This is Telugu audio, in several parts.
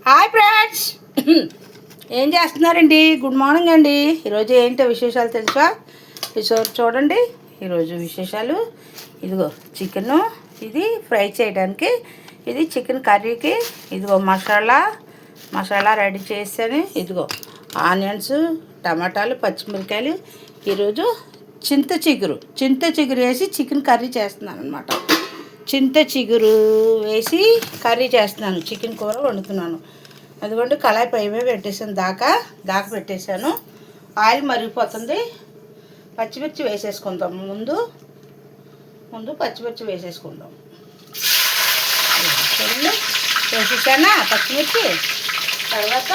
హాయ్ ఫ్రెండ్స్, ఏం చేస్తున్నారండి? గుడ్ మార్నింగ్ అండి. ఈరోజు ఏంటో విశేషాలు తెలుసా? చూడండి ఈరోజు విశేషాలు. ఇదిగో చికెను, ఇది ఫ్రై చేయడానికి, ఇది చికెన్ కర్రీకి. ఇదిగో మసాలా రెడీ చేశాను. ఇదిగో ఆనియన్స్, టమాటాలు, పచ్చిమిరకాయలు. ఈరోజు చింత చిగురు వేసి చికెన్ కర్రీ చేస్తున్నాను అనమాట. చింత చిగురు వేసి కర్రీ చేస్తున్నాను, చికెన్ కూర వండుతున్నాను. అదిగోండి కళాయి పై మీద పెట్టేసాను, దాకా పెట్టేశాను. ఆయిల్ మరిగిపోతుంది. పచ్చిమిర్చి వేసేసుకుందాం. ముందు పచ్చిమిర్చి వేసేసుకుందాం. చూడండి వేసేసానా పచ్చిమిర్చి. తర్వాత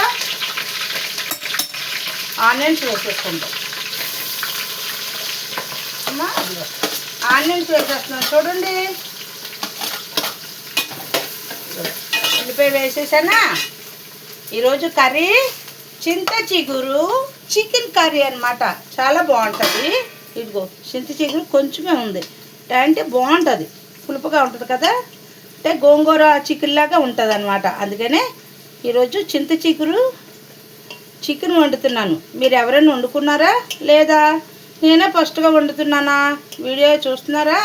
ఆనియన్స్ వేసేసుకుందాం. అమ్మా అదిగో ఆనియన్స్ వేసేస్తున్నాను చూడండి. ఉల్లిపాయ వేసేసానా. ఈరోజు కర్రీ చింత చిగురు చికెన్ కర్రీ అనమాట. చాలా బాగుంటుంది. ఇదిగో చింత చిగురు కొంచెమే ఉంది అంటే బాగుంటుంది, పులుపుగా ఉంటుంది కదా, అంటే గోంగూర చికెన్ లాగా ఉంటుంది అనమాట. అందుకనే ఈరోజు చింత చిగురు చికెన్ వండుతున్నాను. మీరు ఎవరైనా వండుకున్నారా లేదా? నేనే ఫస్ట్గా వండుతున్నానా? వీడియో చూస్తున్నారా?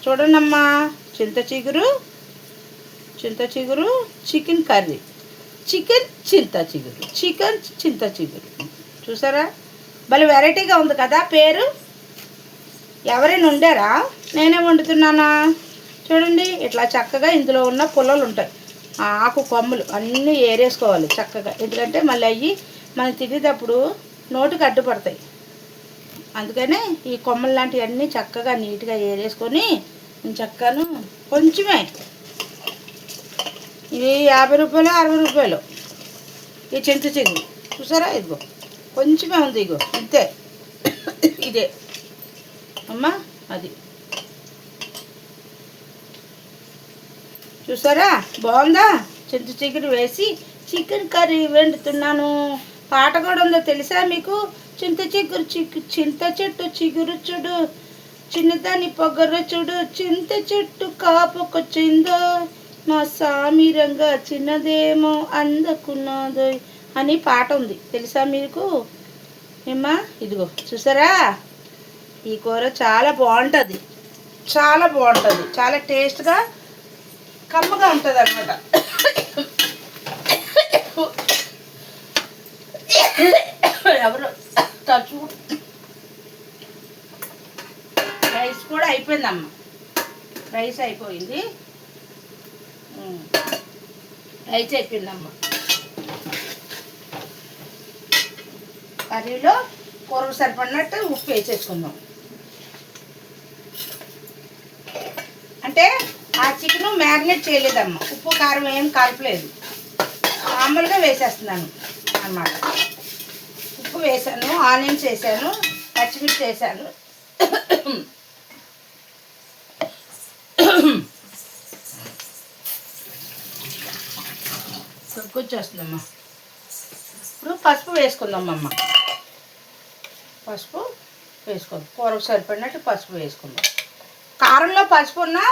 చూడండమ్మా. చింత చిగురు చికెన్ కర్రీ, చికెన్ చింత చిగురు చూసారా? భలే వెరైటీగా ఉంది కదా పేరు. ఎవరైనా వండారా? నేనే వండుతున్నానా? చూడండి ఇట్లా చక్కగా ఇందులో ఉన్న పుల్లలు ఉంటాయి, ఆకు కొమ్మలు అన్నీ ఏరేసుకోవాలి చక్కగా. ఎందుకంటే మళ్ళీ అవి మనం తినేటప్పుడు నోటికి అడ్డుపడతాయి. అందుకనే ఈ కొమ్మలు లాంటివన్నీ చక్కగా నీట్గా ఏరేసుకొని చక్కను కొంచెమే, ఇది 50 రూపాయలు 60 రూపాయలు ఈ చింత చిగురు. చూసారా? ఇదిగో కొంచెమే ఉంది, ఇగో ఇంతే, ఇదే అమ్మా. అది చూసారా? బాగుందా? చింత చిగురు వేసి చికెన్ కర్రీ వండుతున్నాను. పాట కూడా ఉందో తెలుసా మీకు? చింత చెట్టు చిగురు చూడు, చిన్నదాని పొగరు చూడు, చింత చెట్టు కాపుకొచ్చిందో, మా సామిరంగా చిన్నదేమో అందకున్నదో అని పాట ఉంది, తెలుసా మీకు? ఏమ్మా ఇదిగో చూసారా? ఈ కూర చాలా బాగుంటుంది, చాలా టేస్ట్గా కమ్మగా ఉంటుంది అనమాట. ఎవరు తచ్చు రైస్ కూడా అయిపోయిందమ్మా. రైస్ అయిపోయిందమ్మా. కర్రీలో కూరకు సరిపడినట్టు ఉప్పు వేసేసుకుందాం. అంటే ఆ చికెన్ మ్యారినేట్ చేయలేదమ్మా, ఉప్పు కారం ఏం కలపలేదు, మామూలుగా వేసేస్తున్నాను అన్నమాట. ఉప్పు వేసాను, ఆనియన్స్ వేసాను, పచ్చిమిర్చి వేసాను. వచ్చేస్తుందమ్మా. ఇప్పుడు పసుపు వేసుకుందామమ్మ. పసుపు వేసుకుందాం, కూరకు సరిపడినట్టు పసుపు వేసుకుందాం. కారంలో పసుపు ఉన్నా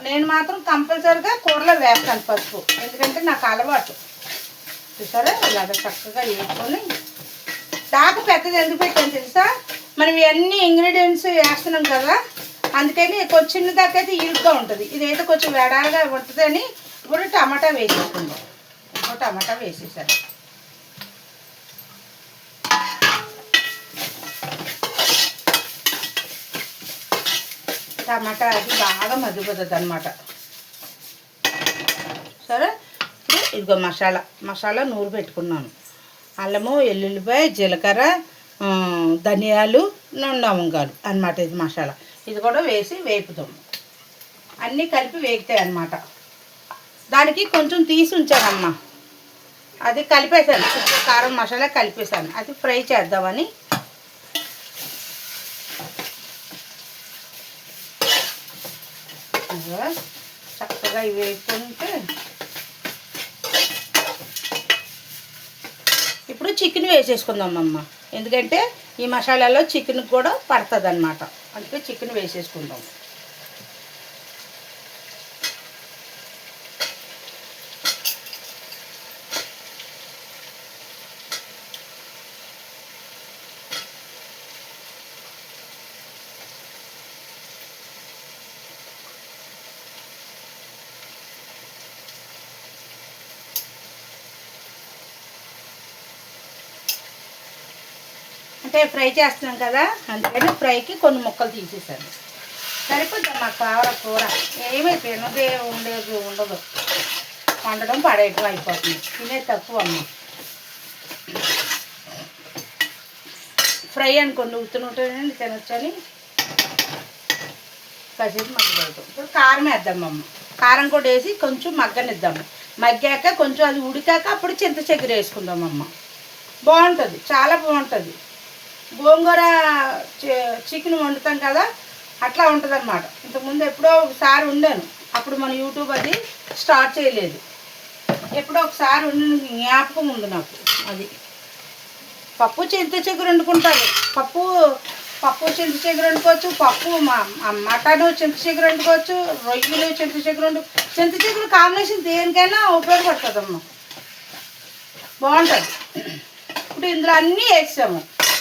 నేను మాత్రం కంపల్సరీగా కూరలో వేస్తాను పసుపు, ఎందుకంటే నాకు అలవాటు. చూసారా? ఇలాగ చక్కగా వేసుకొని దాకా పెద్దది ఎందుకు పెట్టాను తెలుసా? మనం ఇవన్నీ ఇంగ్రీడియంట్స్ వేస్తున్నాం కదా, అందుకని కొంచెం చిన్న దాకా అయితే ఇరుగ్గా ఉంటుంది. ఇదైతే కొంచెం వేడాలుగా ఉంటుందని ఇప్పుడు టమాటా వేసేసుకుందాం. టమాటా వేసేసాను. టమాటా అది బాగా మగ్గిపోతుంది అనమాట. సరే, ఇప్పుడు ఇదిగో మసాలా నూరు పెట్టుకున్నాను. అల్లము, ఎల్లుల్లిపాయ, జీలకర్ర, ధనియాలు, లవంగాలు అన్నమాట. ఇది మసాలా, ఇది కూడా వేసి వేపుతాం. అన్నీ కలిపి వేగుతాయి అన్నమాట. దానికి కొంచెం తీసి ఉంచానమ్మా, అది కలిపేసాను, ఉప్పు కారం మసాలా కలిపేసాను, అది ఫ్రై చేద్దామని. చక్కగా ఇవి వేసుకుంటే ఇప్పుడు చికెన్ వేసేసుకుందామమ్మ. ఎందుకంటే ఈ మసాలాలో చికెన్ కూడా పడుతుంది అన్నమాట, అందుకే చికెన్ వేసేసుకుందాం. అంటే ఫ్రై చేస్తున్నాం కదా, అందుకని ఫ్రైకి కొన్ని ముక్కలు తీసేసాను. సరిపోద్దమ్మా కూర ఏమీ తినదే ఉండదు, వండడం పడేయడం అయిపోతుంది, తినే తక్కువ అమ్మ. ఫ్రై అనుకోండి ఉత్తునుంటేనండి తినొచ్చని కాసేపు మగ్గలేదు. ఇప్పుడు కారం వేద్దామమ్మ, కారం కూడా వేసి కొంచెం మగ్గనిద్దాము. మగ్గాక కొంచెం అది ఉడికాక అప్పుడు చింత చక్కెర వేసుకుందామమ్మ. బాగుంటుంది, చాలా బాగుంటుంది. గోంగూర చికెన్ వండుతాం కదా, అట్లా ఉంటుంది అన్నమాట. ఇంతకుముందు ఎప్పుడో ఒకసారి వండాను, అప్పుడు మన యూట్యూబ్ అది స్టార్ట్ చేయలేదు. ఎప్పుడో ఒకసారి వండిన జ్ఞాపకం ఉంది నాకు. అది పప్పు చింత చిగురు వండుకుంటారు, పప్పు చింత చిగురు వండుకోవచ్చు, మటను చింత చిగురు వండుకోవచ్చు, రొయ్యలు చింత చిగురు చింత చిగురు కాంబినేషన్ దేనికైనా ఉపయోగపడుతుందమ్మా, బాగుంటుంది. ఇప్పుడు ఇందులో అన్నీ వేసాము,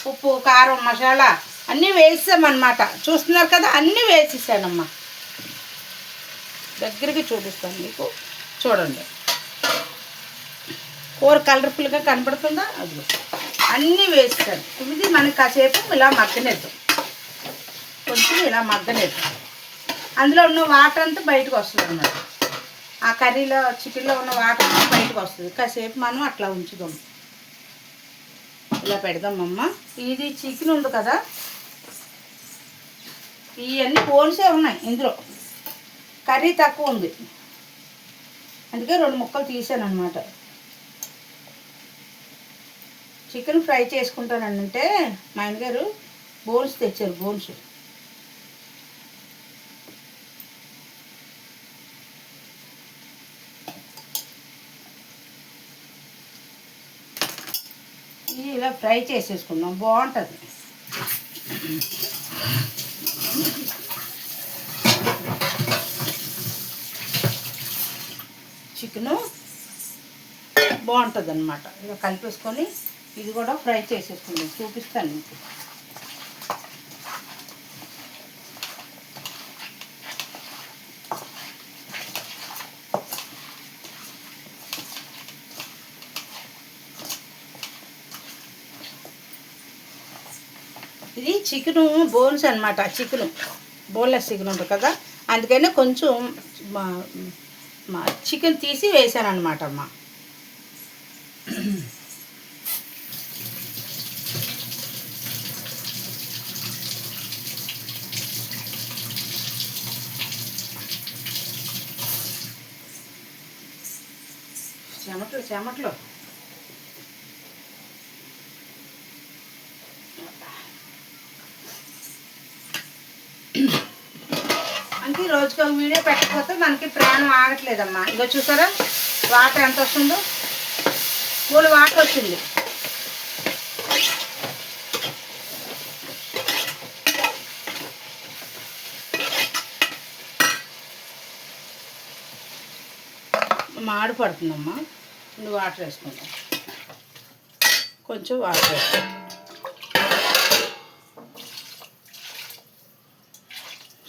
ఉప్పు కారం మసాలా అన్నీ వేసామన్నమాట. చూస్తున్నారు కదా, అన్నీ వేసేసానమ్మా. దగ్గరికి చూపిస్తాను మీకు, చూడండి. కూర కలర్ఫుల్గా కనపడుతుందా? అది అన్నీ వేస్తాను. ఇది మనకి కాసేపు ఇలా మగ్గనిద్దాం, కొంచెం ఇలా మగ్గనిద్దాం. అందులో ఉన్న వాటర్ అంతా బయటకు వస్తుంది అన్నమాట. ఆ కర్రీలో చికెన్లో ఉన్న వాటర్ అంతా బయటకు వస్తుంది. కాసేపు మనం అట్లా ఉంచుదాం, ఇలా పెడదామమ్మ. ఇది చికెన్ ఉంది కదా, ఇవన్నీ బోన్సే ఉన్నాయి, ఇందులో కర్రీ తక్కువ ఉంది, అందుకే 2 ముక్కలు తీసాను అనమాట. చికెన్ ఫ్రై చేసుకుంటానంటే మా ఆయనగారు బోన్స్ తెచ్చారు, బోన్స్. ఇది ఇలా ఫ్రై చేసేసుకుందాం, బాగుంటుంది. చికెను బాగుంటుంది అన్నమాట. ఇలా కలిపేసుకొని ఇది కూడా ఫ్రై చేసేసుకుందాం, చూపిస్తాను మీకు. ఇది చికెను బోన్స్ అనమాట, చికెను బోన్లెస్ చికెన్ ఉంటుంది కదా, అందుకని కొంచెం చికెన్ తీసి వేసాను అనమాట అమ్మ. చెమట్లు అంటే రోజుకి ఒక వీడియో పెట్టకపోతే మనకి ప్రాణం ఆగట్లేదమ్మా. ఇగో చూసారా వాటర్ ఎంత వస్తుందో, 3 వాటర్ వచ్చింది. మాడు పడుతుందమ్మా, వాటర్ వేసుకుంటాం, కొంచెం వాటర్ వేసుకుంటాం,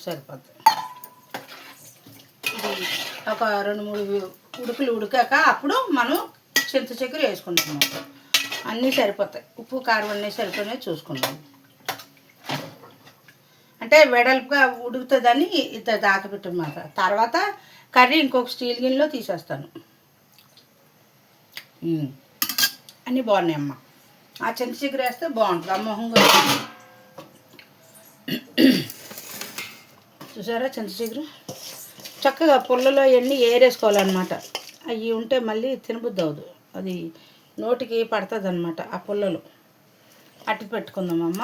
సరిపోతుంది. ఇది ఒక 2-3 ఉడుకులు ఉడికాక అప్పుడు మనం చింత చక్కెర వేసుకుంటాము. అన్నీ సరిపోతాయి, ఉప్పు కారం అన్నీ సరిపోయినాయి చూసుకుంటాం. అంటే వెడల్పుగా ఉడుకుతుందని ఇంత దాకపెట్టమాట. తర్వాత కర్రీ ఇంకొక స్టీల్ గిన్నెలో తీసేస్తాను. అన్నీ బాగున్నాయి అమ్మ. ఆ చింత చిగురు వేస్తే బాగుంటుంది, అమ్మోహంగా. చూసారా చింత చిగురు చక్కగా పుల్లలో అవన్నీ ఏరేసుకోవాలన్నమాట. అవి ఉంటే మళ్ళీ తినబుద్ధి అవ్వదు, అది నోటికి పడుతుంది అనమాట ఆ పుల్లలు. అట్టి పెట్టుకుందామమ్మ.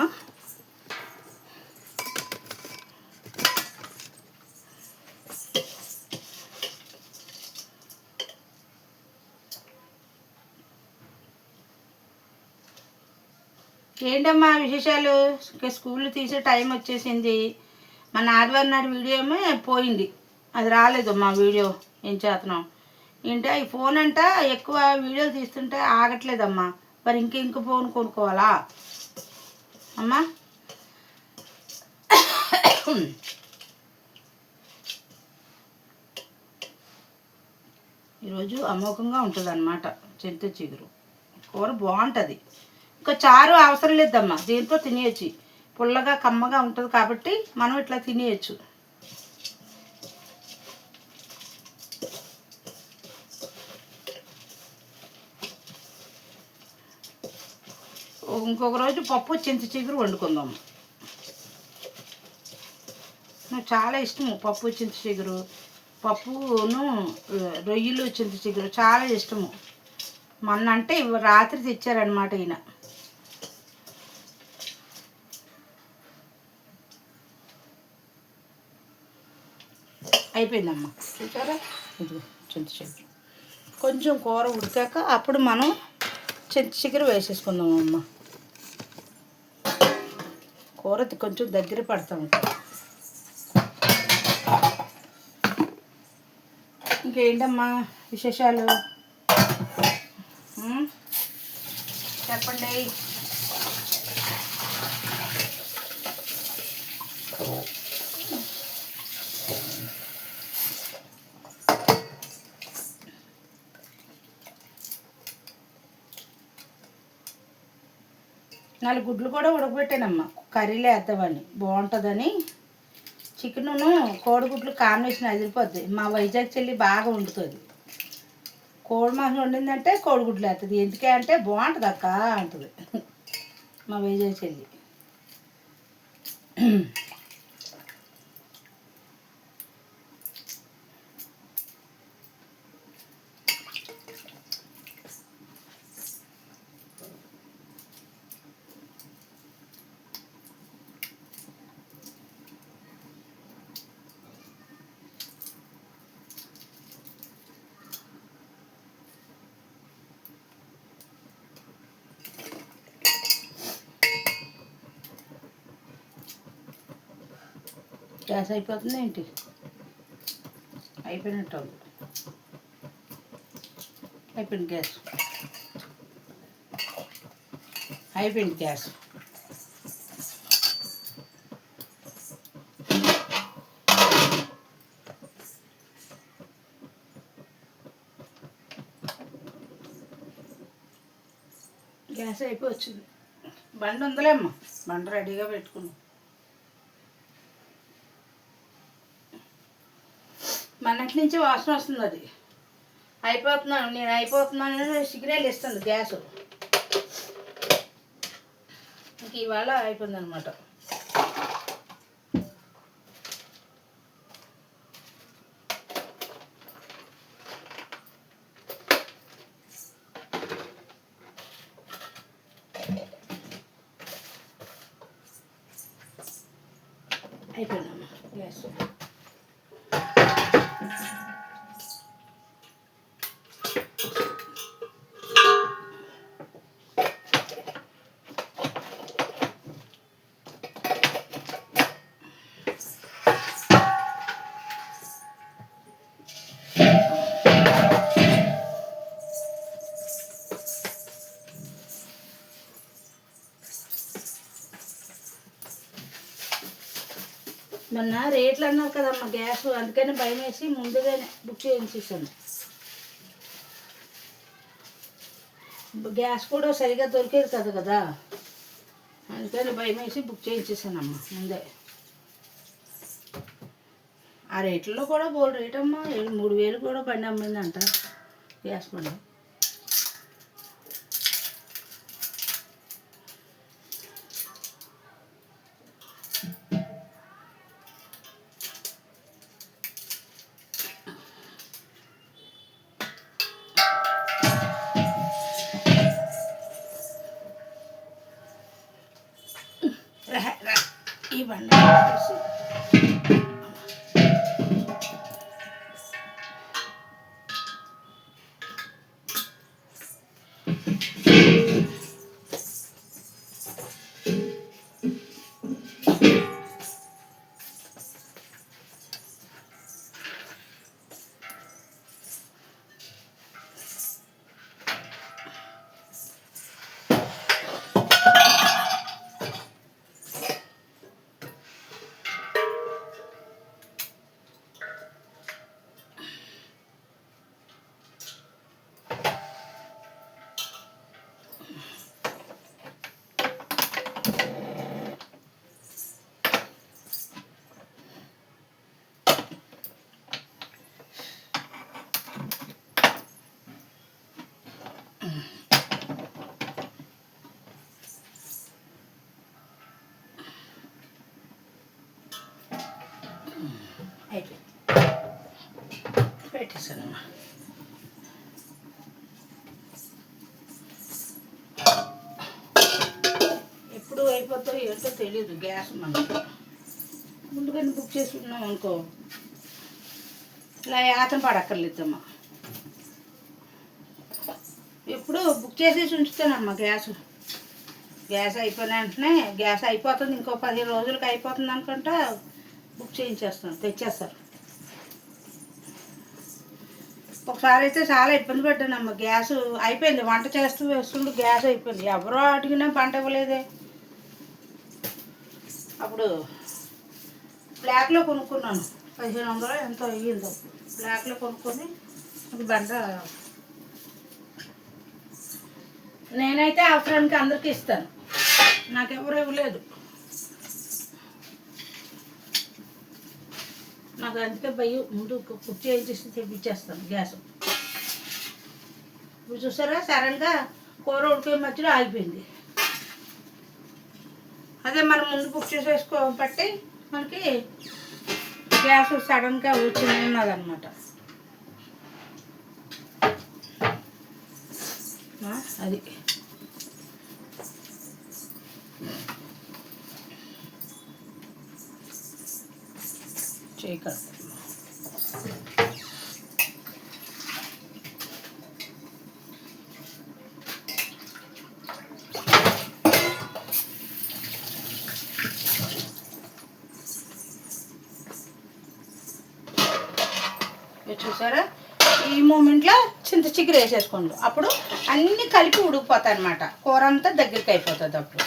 ఏంటమ్మా విశేషాలు? ఇంకా స్కూల్ తీసే టైం వచ్చేసింది. మన ఆదివారం నాడు వీడియో ఏమో పోయింది, అది రాలేదు మా వీడియో. ఏం చేస్తున్నాం ఏంటో ఈ ఫోన్ అంట ఎక్కువ వీడియోలు తీస్తుంటే ఆగట్లేదమ్మా. మరి ఇంక ఫోన్ కొనుక్కోవాలా అమ్మా? ఈరోజు అమోఘంగా ఉంటుంది అన్నమాట చింత చిగురు కూర, బాగుంటుంది. ఇంకా చారు అవసరం లేదమ్మా, దీంతో తినేయచ్చు. పుల్లగా కమ్మగా ఉంటుంది కాబట్టి మనం ఇట్లా తినేయచ్చు. ఇంకొక రోజు పప్పు చింత చిగురు వండుకుందాము. నాకు చాలా ఇష్టము పప్పు చింత చిగురు, పప్పును రొయ్యలు చింత చిగురు చాలా ఇష్టము. మొన్న అంటే రాత్రి తెచ్చారనమాట ఈయన. అయిపోయిందమ్మా, చూసారా? ఇది చింత చిగురు కొంచెం కూర ఉడికాక అప్పుడు మనం చింత చిగురు వేసేసుకుందామమ్మ. కూర కొంచెం దగ్గర పడతా ఉంటుంది. ఇంకేంటమ్మా విశేషాలు చెప్పండి. నాలుగు గుడ్లు కూడా ఉడకబెట్టానమ్మా, కర్రీలో వేద్దామని బాగుంటుందని. చికెను కోడిగుడ్లు కాంబినేషన్ అదిరిపోద్ది. మా వైజాగ్ చెల్లి బాగా వండుతుంది. కోడి మాంసం వండిందంటే కోడిగుడ్లు వేస్తుంది. ఎందుకే అంటే బాగుంటుంది అక్క అంటుంది మా వైజాగ్ చెల్లి. గ్యాస్ అయిపోతుంది ఏంటి? అయిపోయినట్టు అయిపోయింది గ్యాస్, అయిపోయింది గ్యాస్. గ్యాస్ అయిపోయి వచ్చింది. బండి ఉందిలేమ్మా, బండి రెడీగా పెట్టుకున్నాం. మొన్నటి నుంచి వాసన వస్తుంది. అది అయిపోతున్నాను, నేను అయిపోతున్నాను సిగ్నల్ ఇస్తుంది గ్యాస్. ఇంక ఇవాళ అయిపోయింది అనమాట. అయిపోయిందమ్మా గ్యాస్. మొన్న రేట్లు అన్నారు కదమ్మా గ్యాస్, అందుకని భయం వేసి ముందుగానే బుక్ చేయించేసాను. గ్యాస్ కూడా సరిగా దొరికేది కదా, అందుకని భయం వేసి బుక్ చేయించేసానమ్మా ముందే. ఆ రేట్లలో కూడా బోల్ రేట్ అమ్మా, 3,000 కూడా బండి అమ్మిందంట గ్యాస్ బండి. ఈ బండి అయిపోయింది, పెట్టేసానమ్మా. ఎప్పుడు అయిపోతాయో ఏంటో తెలియదు గ్యాస్ మనకి. ముందుగానే బుక్ చేసి ఉన్నాం అనుకో ఇలా యాతన పడక్కర్లేదమ్మా. ఎప్పుడు బుక్ చేసేసి ఉంచుతానమ్మా గ్యాస్ అయిపోయిన వెంటనే గ్యాస్ అయిపోతుంది, ఇంకో 15 రోజులకి అయిపోతుంది అనుకుంటా బుక్ చేయించేస్తాను, తెచ్చేస్తారు. ఒకసారి అయితే చాలా ఇబ్బంది పడ్డానమ్మా, గ్యాస్ అయిపోయింది. వంట చేస్తూ వేస్తుంటే గ్యాస్ అయిపోయింది. ఎవరో అడిగినా పంట ఇవ్వలేదే. అప్పుడు బ్లాక్లో కొనుక్కున్నాను, 1500 ఎంతో అయ్యిందో. బ్లాక్లో కొనుక్కొని అది బంట నేనైతే అవసరానికి అందరికీ ఇస్తాను, నాకెవరు ఇవ్వలేదు. నాకు అందుకే భయం, ముందు కుక్ చేయించేసి తెప్పించేస్తాను గ్యాస్. ఇప్పుడు చూసారా సడన్గా కూర ఉడికే మధ్యలో ఆగిపోయింది. అదే మనం ముందు బుక్ బట్టి మనకి గ్యాస్ సడన్గా ఉన్నదన్నమాట. అది చేయగలరు. చూసారా, ఈ మూమెంట్లో చింత చిగురు వేసేసుకోండి. అప్పుడు అన్నీ కలిపి ఉడికిపోతాయి అన్నమాట. కూర అంతా దగ్గరికి అయిపోతుంది. అప్పుడు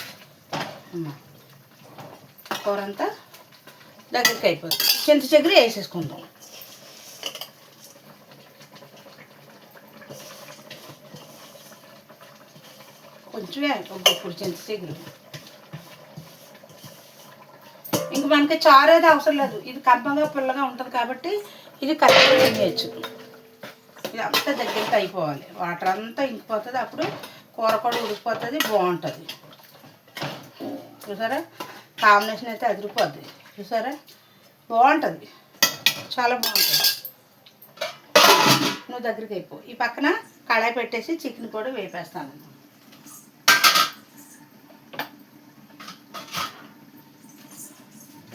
కూర అంతా దగ్గరికి అయిపోతుంది. చింత చిగురు వేసేసుకుందాం. కొంచెమే ఇప్పుడు చింత చిగురు. ఇంక మనకి చారు అయితే అవసరం లేదు, ఇది కమ్మగా పుల్లగా ఉంటుంది కాబట్టి ఇది కలిపి తినేయచ్చు. ఇది అంతా దగ్గరికి అయిపోవాలి, వాటర్ అంతా ఇంకిపోతుంది. అప్పుడు కూర కూడా ఉడికిపోతుంది, బాగుంటుంది. చూసారా, కాంబినేషన్ అయితే అదిరిపోద్ది. చూసారా, బాగుంటుంది, చాలా బాగుంటుంది. నువ్వు దగ్గరికి అయిపో. ఈ పక్కన కడాయి పెట్టేసి చికెన్ కూడా వేపేస్తాను.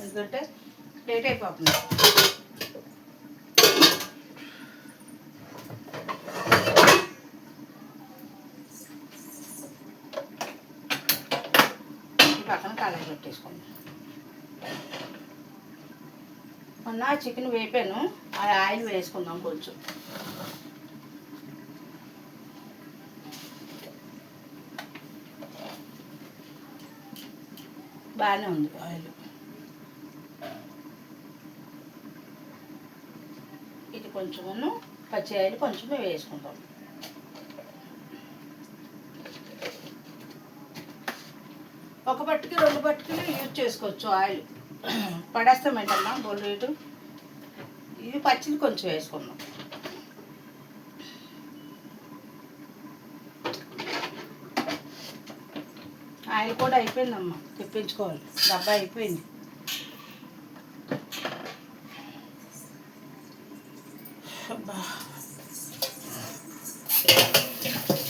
ఎందుకంటే లేట్ అయిపోతుంది. పక్కన కడాయి పెట్టేసుకోండి. మొన్న చికెన్ వేపాను, ఆ ఆయిల్ వేసుకుందాం కొంచెం. బాగానే ఉంది ఆయిల్. ఇది కొంచెము పచ్చి ఆయిల్ కొంచెమే వేసుకుందాం. ఒక పట్టుకి 2 పట్టుకులు యూజ్ చేసుకోవచ్చు ఆయిల్. పడేస్తామేంటమ్మా బోల్ రేటు. ఇది పచ్చిది కొంచెం వేసుకుందాం. ఆయిల్ కూడా అయిపోయిందమ్మా, తెప్పించుకోవాలి. డబ్బా అయిపోయింది.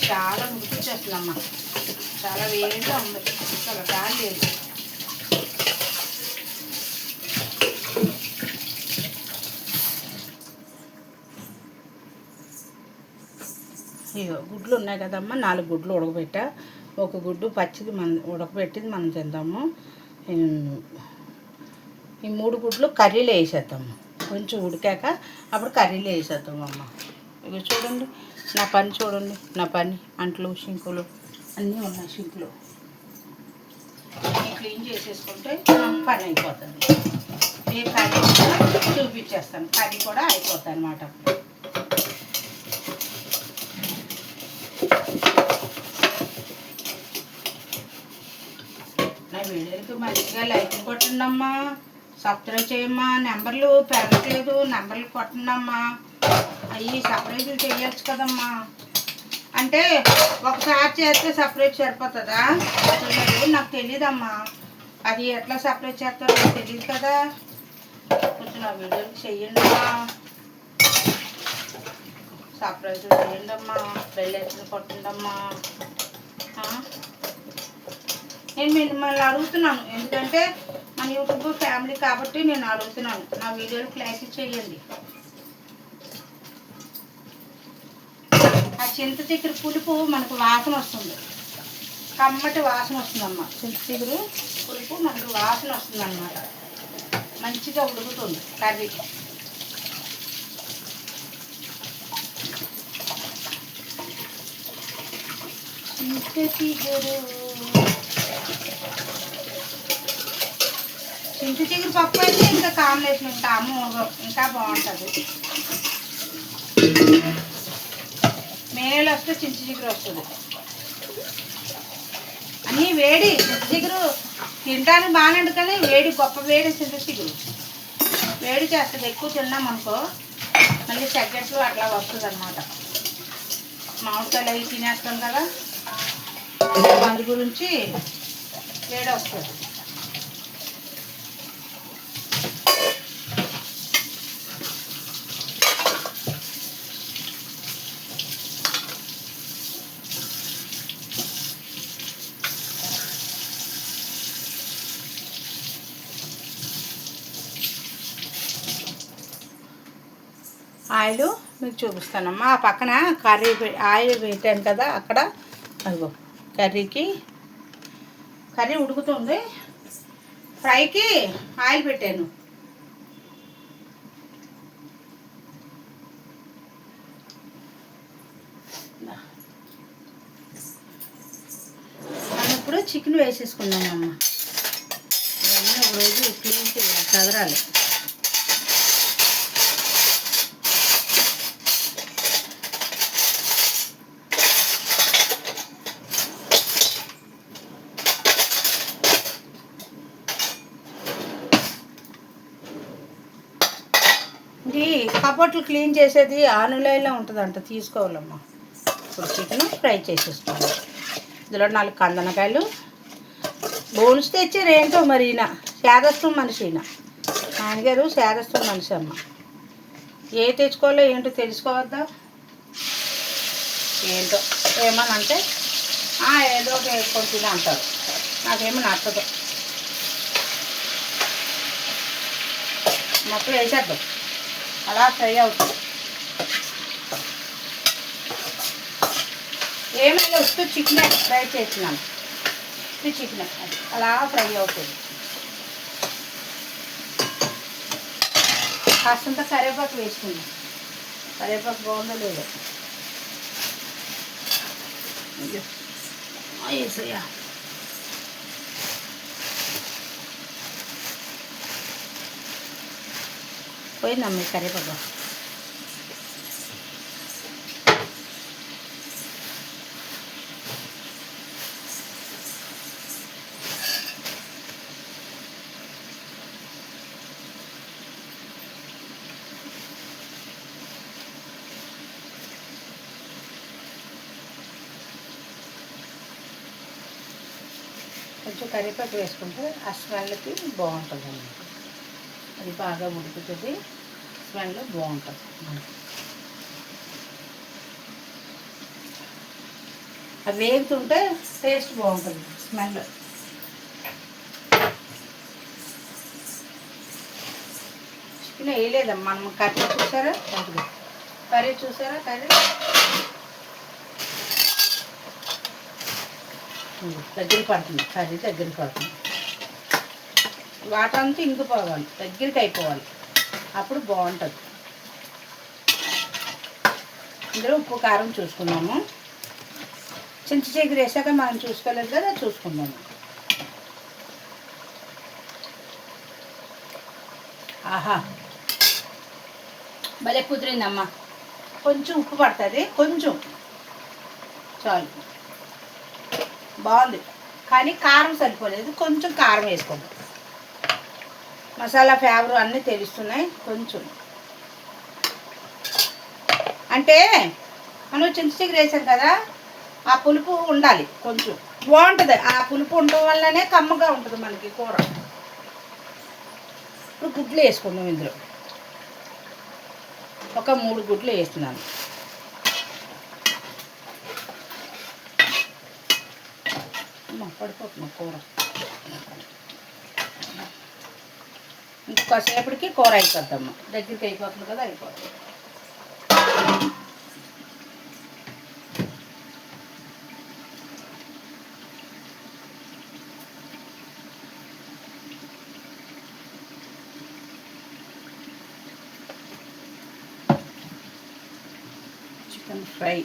చాలా ముడిపించేస్తుందమ్మా, చాలా వేడిగా ఉంది, చాలా గాలి లేదు. ఇగో గుడ్లు ఉన్నాయి కదమ్మా, 4 గుడ్లు ఉడకబెట్టా. ఒక గుడ్డు పచ్చిది ఉడకబెట్టింది మనం తిందాము. ఈ 3 గుడ్లు కర్రీలో వేసేద్దాము. కొంచెం ఉడికాక అప్పుడు కర్రీలో వేసేద్దాము అమ్మ. ఇక చూడండి నా పని, చూడండి నా పని. అంట్లు షింకులు అన్నీ ఉన్నాయి. షింకులు క్లీన్ చేసేసుకుంటే పని అయిపోతుంది. ఈ కర్రీ కూడా చూపించేస్తాను, కర్రీ కూడా అయిపోతుంది అన్నమాట. నా వీడియోకి మంచిగా లైక్ కొట్టండి అమ్మా, సబ్స్క్రైబ్ చేయమ్మా. నెంబర్లు పెరగట్లేదు, నెంబర్లు కొట్టండి అమ్మా. అవి సబ్స్క్రైబ్ చేయొచ్చు కదమ్మా. అని అంటే ఒకసారి చేస్తే సపరేట్ సరిపోతుందా? నాకు తెలియదమ్మా, అది ఎట్లా సపరేట్ చేస్తారో నాకు తెలియదు కదా. కొంచెం నా వీడియోకి చెయ్యండి అమ్మా, సపరేట్ చేయండి అమ్మా, బెల్లెట్లు కొట్టండి అమ్మా. నేను మిమ్మల్ని అడుగుతున్నాను, ఎందుకంటే మన యూట్యూబ్ ఫ్యామిలీ కాబట్టి నేను అడుగుతున్నాను, నా వీడియోలు క్లాస్ చేయండి. ఆ చింత చిగురు పులుపు మనకు వాసన వస్తుంది, కమ్మటి వాసన వస్తుందమ్మా. చింత చిగురు పులుపు మనకు వాసన వస్తుంది అన్నమాట. మంచిగా ఉడుకుతుంది కర్రీ. చింత చిగురు పప్పు అయితే ఇంకా కాంబినేషన్ ఇంకా ఇంకా బాగుంటుంది. మేలు వస్తే చింత చిగురు వస్తుంది. అన్నీ వేడి, చింత చిగురు తినడానికి బాగానే, కానీ వేడి, గొప్ప వేడి చింత చిగురు వేడి చేస్తుంది. ఎక్కువ తిన్నాం అనుకో మళ్ళీ తగ్గట్లు అట్లా వస్తుంది అన్నమాట. మామిడికాయలు అవి తినేస్తాం కదా, అందు గురించి వేడి వస్తుంది. ఆయిల్ మీకు చూపిస్తానమ్మా. ఆ పక్కన ఆయిల్ పెట్టాను కదా అక్కడ, అదిగో కర్రీ ఉడుకుతుంది. ఫ్రైకి ఆయిల్ పెట్టాను. మనం ఇప్పుడు చికెన్ వేసేసుకున్నామమ్మా. ఇవన్నీ ఒక రోజు క్లీన్ చేయాలి, చదరాలి. ఇది కబోర్డ్లు క్లీన్ చేసేది ఆనులైలో ఉంటుందంట, తీసుకోవాలమ్మా. ఇప్పుడు చికెన్ ఫ్రై చేసేసుకోవాలి. ఇందులో 4 కందనకాయలు బోన్స్ తెచ్చారు. ఏంటో మరి ఈయన సేదస్తం మనిషి, నాన్నగారు సేదస్తం మనిషి అమ్మ. ఏ తెచ్చుకోవాలో ఏంటో తెలుసుకోవద్దా? ఏంటో ఏమనంటే ఏదో ఒక వేసుకొని అంటారు, నాకేమో నచ్చదు. మొత్తం వేసేద్దాం, అలా ఫ్రై అవుతుంది. ఏమైనా వస్తూ చికెన్ ఫ్రై చేసినాను, చికెన్ అలా ఫ్రై అవుతుంది. కాస్తంత కరివేపాకు వేసుకుందాం. కరివేపాకు బాగుందో లేదో వేసేయా. పోయిందమ్మ కరివేపాకు. కొంచెం కరివేపాకు వేసుకుంటే ఆ స్మెల్కి బాగుంటుంది అన్నమాట. అది బాగా ఉడుకుతుంది, స్మెల్ బాగుంటుంది మనకి. అది వేగుతుంటే టేస్ట్ బాగుంటుంది, స్మెల్. చికెన్ వేయలేదమ్మా మనం. కర్రీ చూసారా, కర్రీ దగ్గర పడుతుంది. కర్రీ దగ్గర పడుతుంది. వాటర్ అంతా ఇంకిపోవాలి, దగ్గరికి అయిపోవాలి, అప్పుడు బాగుంటుంది. ఇందులో ఉప్పు కారం చూసుకున్నాము. చింత చిగురు వేసాక మనం చూసుకోలేదు కదా, చూసుకుందాము. ఆహా, భలే కుదిరిందమ్మా. కొంచెం ఉప్పు పడుతుంది, కొంచెం చాలు, బాగుంది. కానీ కారం సరిపోలేదు, కొంచెం కారం వేసుకోండి. మసాలా ఫ్లేవర్ అన్నీ తెలుస్తున్నాయి. కొంచెం అంటే మనం చింత చిగురు వేసాం కదా, ఆ పులుపు ఉండాలి కొంచెం, బాగుంటుంది. ఆ పులుపు ఉండడం వల్లనే కమ్మగా ఉంటుంది మనకి కూర. ఇప్పుడు గుడ్లు వేసుకుందాం. ఇందులో ఒక 3 గుడ్లు వేస్తున్నాను. పడిపోతుంది కూర. ఇంకొకసేపటికి కూర అయిపోద్దమ్మా, దగ్గరికి అయిపోతుంది కదా, అయిపోతుంది. చికెన్ ఫ్రై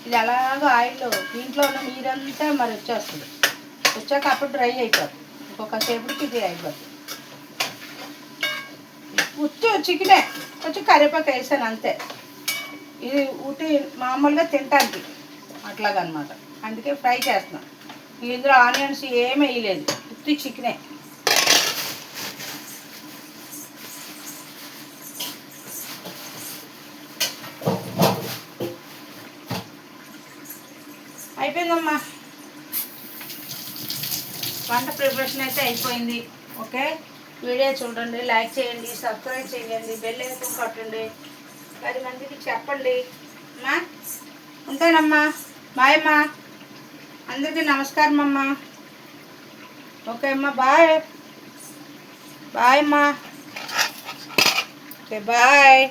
ఇది అలాగా ఆయిల్లో దీంట్లో ఉన్న నీరంతా మరి వచ్చేస్తుంది. వచ్చాక అప్పుడు డ్రై అయిపోతుంది. ఇంకొకసేపటికి ఇది అయిపోతుంది. ఉత్తి చికెనే కొంచెం కరివేపాకు వేసాను అంతే. ఇది ఉట్టి మామూలుగా తింటానికి అట్లాగనమాట. అందుకే ఫ్రై చేస్తున్నాను. ఇందులో ఆనియన్స్ ఏమీ వేయలేదు, ఉత్తి చికెనే. అయిపోయిందమ్మా, వంట ప్రిపరేషన్ అయితే అయిపోయింది. ఓకే, వీడియో చూడండి, లైక్ చేయండి, సబ్స్క్రైబ్ చేయండి, బెల్ ఐకాన్ కొట్టండి, 10 మందికి చెప్పండి అమ్మా. ఉంటానమ్మా, బాయ్ అమ్మా, అందరికీ నమస్కారం అమ్మా. ఓకే అమ్మా, బాయ్ బాయ్ అమ్మా. Okay bye.